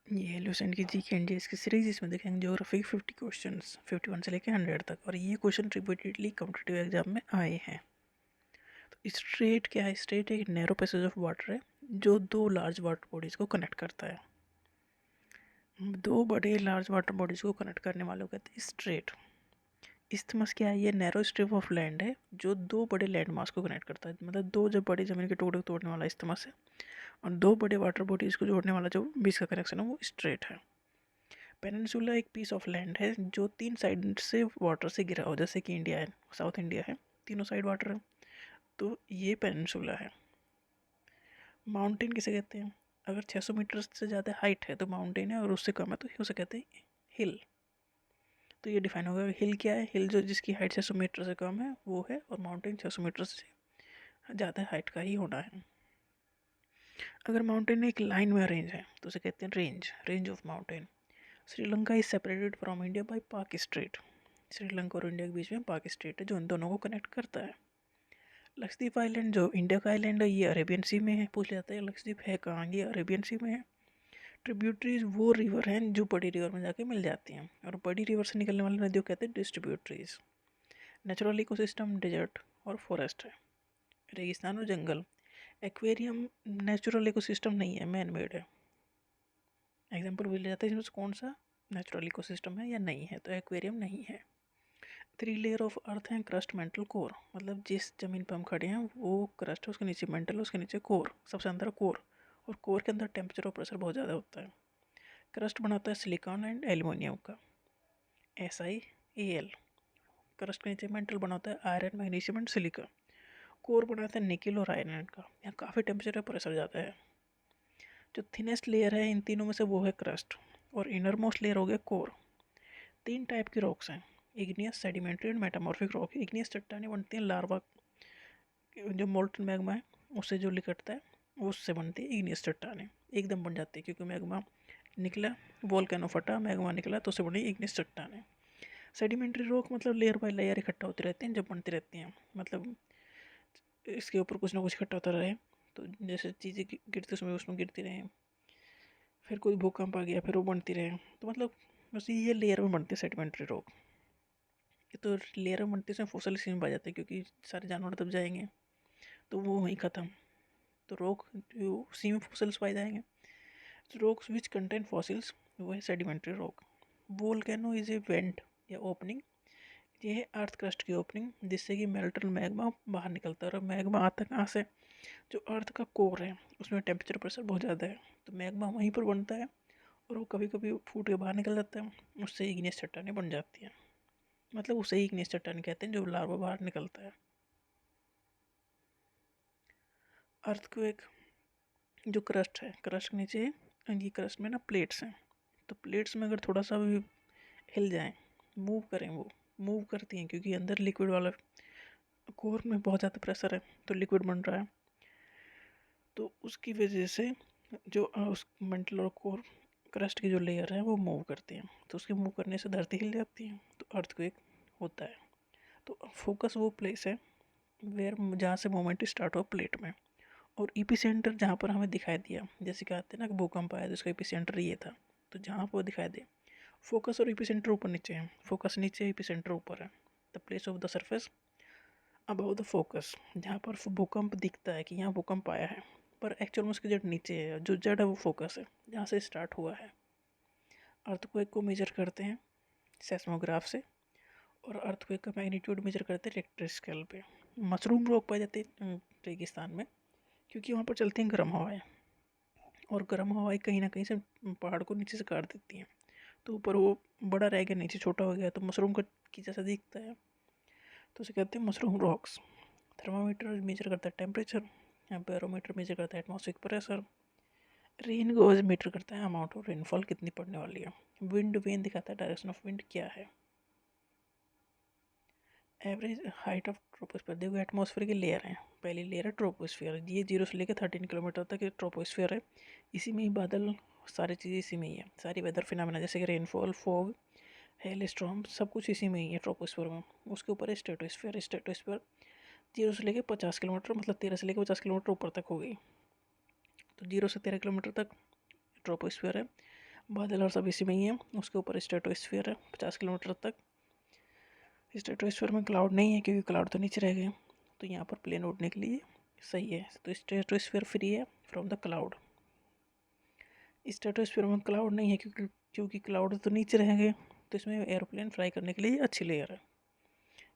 ये लुसेंट की जी के एन की सीरीज, इसमें देखेंगे ज्योग्राफी 50 क्वेश्चंस 51 से लेकर 100 तक, और ये क्वेश्चन रिपीटेडली कॉम्पिटिटिव एग्जाम में आए हैं। तो स्ट्रेट क्या है? स्ट्रेट एक नैरो पैसेज ऑफ वाटर है जो दो लार्ज वाटर बॉडीज को कनेक्ट करता है। दो बड़े लार्ज वाटर बॉडीज को कनेक्ट करने वालों को कहते हैं स्ट्रेट। इस्थमस क्या है? ये नैरो स्ट्रिप ऑफ लैंड है जो दो बड़े लैंड मास को कनेक्ट करता है। मतलब दो जब बड़ी जमीन के टुकड़े को तोड़ने वाला इस्थमस है, और दो बड़े वाटर बॉडीज को जोड़ने वाला जो बीच का कनेक्शन है वो स्ट्रेट है। पेनिनसुला एक पीस ऑफ लैंड है जो तीन साइड से वाटर से घिरा हो, जैसे कि इंडिया है, साउथ इंडिया है, तीनों साइड वाटर है, तो ये पेनिनसुला है। माउंटेन किसे कहते हैं? अगर 600 मीटर से ज़्यादा हाइट है तो माउंटेन है, और उससे कम है तो उसे कहते हैं हिल। तो ये डिफाइन होगा हिल क्या है? हिल जो जिसकी हाइट 600 मीटर से कम है वो है, और माउंटेन 600 मीटर से ज़्यादा हाइट का ही होना है। अगर माउंटेन एक लाइन में अरेंज है तो उसे कहते हैं range, range of mountain. Sri Lanka is separated from India by पाक स्ट्रेट। श्रीलंका और इंडिया के बीच में पाक स्ट्रेट है जो इन दोनों को कनेक्ट करता है। लक्षद्वीप आइलैंड जो इंडिया का आइलैंड है, ये अरेबियन सी में है। पूछ जाता है लक्षद्वीप है कहाँ? ये अरेबियन सी में है। ट्रिब्यूटरीज वो रिवर हैं जो बड़ी रिवर में जाके मिल जाती हैं, और बड़ी रिवर से निकलने वाली नदियों कहते हैं डिस्ट्रीब्यूटरीज। नेचुरल इकोसिस्टम डेजर्ट और फॉरेस्ट है, रेगिस्तान और जंगल। एक्वेरियम नेचुरल इकोसिस्टम नहीं है, मैन मेड है। एग्जाम्पल मिल जाता है इसमें कौन सा नेचुरल इकोसिस्टम है या नहीं है, तो एक्वेरियम नहीं है। 3 लेयर ऑफ अर्थ है, क्रस्ट मेंटल कोर। मतलब जिस जमीन पर हम खड़े हैं वो क्रस्ट है, उसके नीचे मेंटल, उसके नीचे कोर, सबसे अंदर कोर, और कोर के अंदर टेम्परेचर और प्रेशर बहुत ज़्यादा होता है। क्रस्ट बनाता है सिलिकॉन एंड एल्युमिनियम का, SiAl। क्रस्ट के नीचे मेंटल बनाता है iron, magnesium and silica. Core बनाता है निकिल और आयरन का। यहाँ काफ़ी टेम्परेचर और प्रेशर ज़्यादा है। जो थिनेस्ट लेयर है इन तीनों में से वो है क्रस्ट, और इनर मोस्ट लेयर हो गया कोर। 3 टाइप की रॉक्स हैं, igneous, sedimentary and metamorphic rock. Igneous चट्टानें बनती हैं लार्वा, जो मोल्टन मैग्मा है उससे जो लिकटता है उससे बनती है इग्नियस चट्टानें, एकदम बन जाती है क्योंकि मैग्मा निकला, वोल्केनो फटा, मैग्मा निकला तो उससे बनी इग्नियस चट्टानें। सेडिमेंट्री रॉक मतलब लेयर बाय लेयर इकट्ठा होती रहती हैं जब बनती रहती हैं, मतलब इसके ऊपर कुछ ना कुछ इकट्ठा होता रहे, तो जैसे चीज़ें गिरते समय उसमें गिरती रहें, फिर कोई भूकंप आ गया फिर वो बनती रहे, तो मतलब बस ये लेयर में बनती है सेडिमेंट्री रॉक। ये तो लेयर में बनती है, उसमें फॉसिल सीन आ जाते हैं क्योंकि सारे जानवर तब जाएंगे तो वो वहीं ख़त्म, तो रॉक जो उसी में फॉसिल्स पाए जाएंगे। रॉक्स विच कंटेन फॉसिल्स वो है sedimentary rock. Volcano is a went या ओपनिंग, ये है अर्थ क्रस्ट की ओपनिंग जिससे कि मेल्टन मैग्मा बाहर निकलता है, और मैग्मा आता कहाँ से? जो अर्थ का कोर है उसमें टेम्परेचर प्रेशर बहुत ज़्यादा है, तो मैग्मा वहीं पर बनता है, और वो कभी कभी फूट के बाहर निकल जाता है, उससे इग्नियस चट्टानें बन जाती हैं। मतलब उसे ही इग्नियस चट्टान कहते हैं जो लार्वा बाहर निकलता है। अर्थक्वेक जो क्रस्ट है, क्रस्ट के नीचे ये क्रस्ट में ना प्लेट्स हैं, तो प्लेट्स में अगर थोड़ा सा भी हिल जाएं, मूव करें, वो मूव करती हैं क्योंकि अंदर लिक्विड वाला कोर में बहुत ज़्यादा प्रेशर है तो लिक्विड बन रहा है, तो उसकी वजह से जो उस मेंटल और कोर क्रस्ट की जो लेयर है वो मूव करती हैं, तो उसके मूव करने से धरती हिल जाती है, तो अर्थक्वेक होता है। तो फोकस वो प्लेस है वेयर जहाँ से मोमेंट स्टार्ट हुआ प्लेट में, और इपीसेंटर जहाँ पर हमें दिखाई दिया, जैसे कहते हैं ना कि भूकंप आया तो इसका इपीसेंटर ये था, तो जहाँ पर वो दिखाई दे, फोकस और इपीसेंटर ऊपर नीचे है, फोकस नीचे इपीसेंटर ऊपर है। The place of the surface above the focus, जहाँ पर भूकंप दिखता है कि यहाँ भूकंप आया है, पर एक्चुअल में उसकी जड़ नीचे है, जो जड़ है वो फोकस है जहाँ से स्टार्ट हुआ है। अर्थक्वेक को मेजर करते हैं सेस्मोग्राफ से, और अर्थक्वेक का मैग्नीट्यूड मेजर करते हैं रिक्टर स्केल पे। मशरूम रॉक पाए जाते हैं रेगिस्तान में क्योंकि वहाँ पर चलती हैं गर्म हवाएं, और गर्म हवाएं कहीं ना कहीं से पहाड़ को नीचे से काट देती हैं, तो ऊपर वो बड़ा रह गया नीचे छोटा हो गया तो मशरूम का की जैसा दिखता है, तो उसे कहते हैं मशरूम रॉक्स। थर्मामीटर मेजर करता है टेम्परेचर, बैरोमीटर मेजर करता है atmospheric pressure, rain gauge meter करता है अमाउंट ऑफ रेनफॉल कितनी पड़ने वाली है, विंड वेन दिखाता है डायरेक्शन ऑफ विंड क्या है। एवरेज हाइट ऑफ ट्रोपोस्फियर, देखो एटमॉस्फेयर की लेयर है, पहली लेयर है ट्रोपोस्फियर, ये 0 से लेकर 13 किलोमीटर तक ट्रोपोस्फियर है, इसी में ही बादल, सारी चीज़ें इसी में ही है, सारी वेदर फिनोमेना जैसे कि रेनफॉल, फॉग, हेल स्टॉर्म, सब कुछ इसी में ही है ट्रोपोस्फियर में। उसके ऊपर है स्ट्रेटोस्फियर, स्ट्रेटोस्फियर 0 से लेकर 50 किलोमीटर, मतलब 13 से लेकर 50 किलोमीटर ऊपर तक हो गई, तो 0 से 13 किलोमीटर तक ट्रोपोस्फियर है। बादल और सब इसी में ही है। उसके ऊपर स्ट्रेटोस्फीयर है 50 किलोमीटर तक। स्ट्रेटोस्फीयर में क्लाउड नहीं है क्योंकि क्लाउड तो नीचे रह गए, तो यहाँ पर प्लेन उड़ने के लिए सही है। तो स्ट्रेटोस्फीयर फ्री है फ्रॉम द क्लाउड। स्ट्रेटोस्फीयर में क्लाउड नहीं है क्योंकि क्लाउड तो नीचे रह गए, तो इसमें एरोप्लेन फ्लाई करने के लिए अच्छी लेयर है।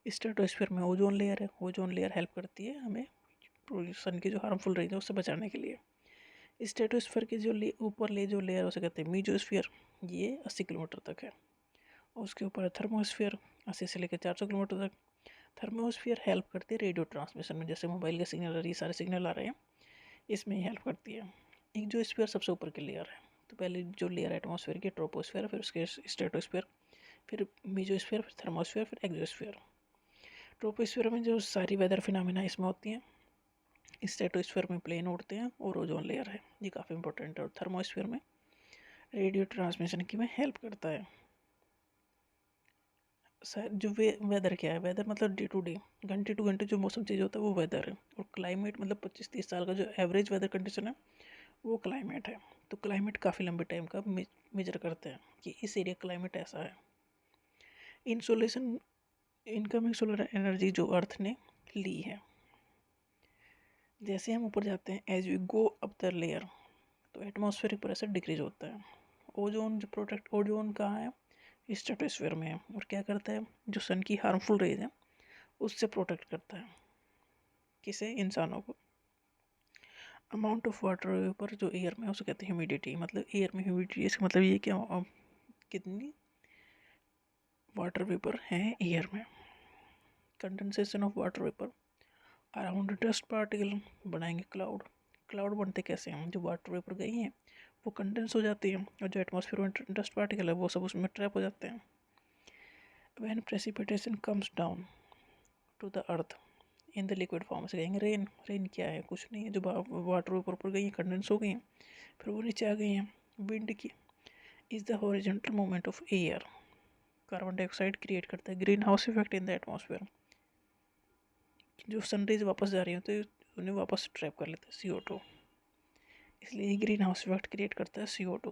स्ट्रेटोस्फीयर में ओजोन लेयर है। ओजोन लेयर हेल्प करती है हमें सन की जो हार्मफुल रेंज है उससे बचाने के लिए। स्ट्रेटोस्फीयर के जो ऊपर जो लेयर उसे कहते हैं मीजोस्फीयर, ये 80 किलोमीटर तक है। उसके ऊपर है थर्मोस्फीयर 80 से लेकर 400 किलोमीटर तक। थर्मोस्फीयर हेल्प करती है रेडियो ट्रांसमिशन में, जैसे मोबाइल के सिग्नल आ रही है, सारे सिग्नल आ रहे हैं, इसमें ही हेल्प करती है। एक जो स्फीयर सबसे ऊपर की लेयर है, तो पहले जो लेयर एटमॉस्फेयर की ट्रोपोस्फीयर, फिर उसके स्ट्रेटोस्फीयर, फिर मीजोस्फीयर, फिर थर्मोस्फीयर, फिर एक्सोस्फीयर। ट्रोपोस्फीयर में जो सारी वेदर फिनोमेना इसमें होती हैं। स्ट्रेटोस्फीयर में प्लेन उड़ते हैं और ओजोन लेयर है, ये काफ़ी इंपॉर्टेंट है। और थर्मोस्फीयर में रेडियो ट्रांसमिशन की में हेल्प करता है। जो वेदर क्या है, वेदर मतलब डे टू डे, घंटे टू घंटे जो मौसम चेंज होता है वो वेदर है। और क्लाइमेट मतलब 25-30 साल का जो एवरेज वेदर कंडीशन है वो क्लाइमेट है। तो क्लाइमेट काफ़ी लंबे टाइम का मेजर करते हैं कि इस एरिया क्लाइमेट ऐसा है। इंसोलेशन, इनकमिंग सोलर एनर्जी जो अर्थ ने ली है, जैसे हम ऊपर जाते हैं as we go up the layer, तो एटमॉस्फेरिक प्रेशर डिक्रीज होता है। ओजोन जो प्रोटेक्ट, ओजोन कहाँ है, स्ट्रेटोस्फीयर में है, और क्या करता है, जो सन की हार्मफुल रेज है उससे प्रोटेक्ट करता है। किसे, इंसानों को। अमाउंट ऑफ वाटर वेपर जो एयर में है उसे कहते हैं ह्यूमिडिटी। मतलब एयर में ह्यूमिडिटी, इसका मतलब ये कि कितनी वाटर वेपर है एयर में। Condensation of water vapour around dust particle बनाएंगे क्लाउड। क्लाउड बनते कैसे हैं, जो वाटर वेपर गई हैं वो कंडेंस हो जाती हैं, और जो एटमॉस्फेयर में डस्ट पार्टिकल है वो सब उसमें ट्रैप हो जाते हैं। When precipitation comes down to the earth in the liquid form, से कहेंगे रेन। रेन क्या है, कुछ नहीं है, जो वाटर वेपर ऊपर गई हैं कंडेंस हो गई हैं, फिर वो नीचे आ गई हैं। विंड की is the horizontal movement of air. Carbon dioxide create करता है green house effect in the atmosphere. जो सनरेज वापस जा रही होती है उन्हें वापस ट्रैप कर लेते हैं CO2, इसलिए ग्रीन हाउस इफेक्ट क्रिएट करता है CO2।